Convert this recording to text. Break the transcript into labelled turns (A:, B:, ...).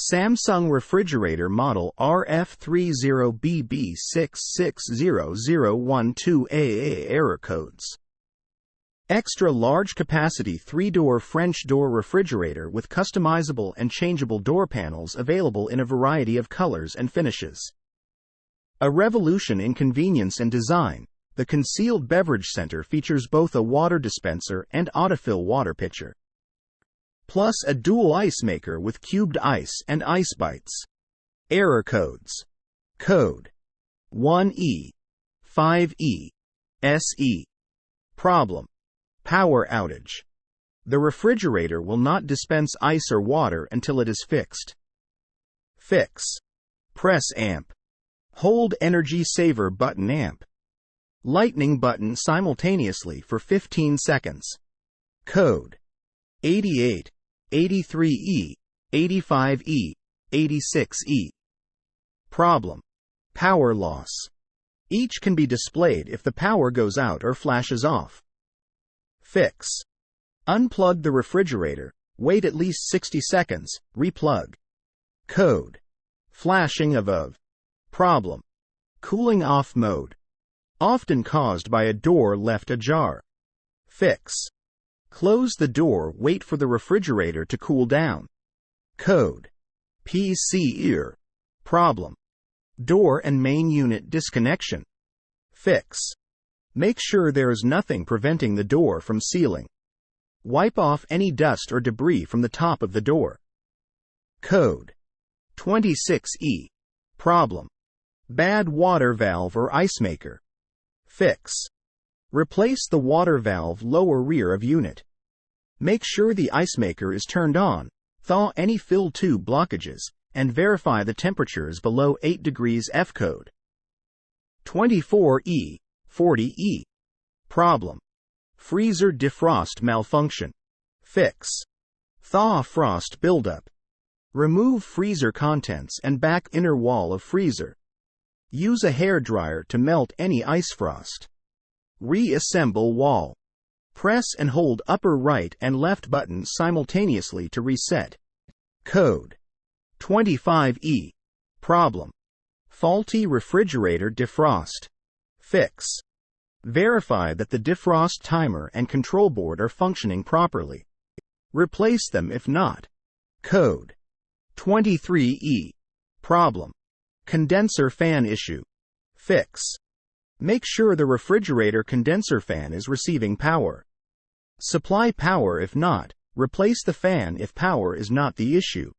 A: Samsung refrigerator model RF30BB660012AA error codes. Extra large capacity 3-door French door refrigerator with customizable and changeable door panels available in a variety of colors and finishes. A revolution in convenience and design, the concealed beverage center features both a water dispenser and autofill water pitcher, plus a dual ice maker with cubed ice and ice bites. Error codes. Code 1E, 5E, SE. Problem: power outage. The refrigerator will not dispense ice or water until it is fixed. Fix: press amp. Hold energy saver button amp. Lightning button simultaneously for 15 seconds. Code 88, 83E, 85E, 86E. Problem: power loss. Each can be displayed if the power goes out or flashes off. Fix: unplug the refrigerator, wait at least 60 seconds, replug. Code: flashing of. Problem: cooling off mode, often caused by a door left ajar. Fix: close the door, wait for the refrigerator to cool down. Code: PC error. Problem: door and main unit disconnection. Fix: make sure there is nothing preventing the door from sealing. Wipe off any dust or debris from the top of the door. Code 26E. Problem: bad water valve or ice maker. Fix: replace the water valve lower rear of unit. Make sure the ice maker is turned on, thaw any fill tube blockages, and verify the temperature is below 8 degrees F. Code 24E, 40E. Problem: freezer defrost malfunction. Fix: thaw frost buildup. Remove freezer contents and back inner wall of freezer. Use a hairdryer to melt any ice frost. Reassemble wall. Press and hold upper right and left buttons simultaneously to reset. Code 25E. Problem: faulty refrigerator defrost. Fix: verify that the defrost timer and control board are functioning properly. Replace them if not. Code 23E. Problem: condenser fan issue. Fix: make sure the refrigerator condenser fan is receiving power. Supply power if not, replace the fan if power is not the issue.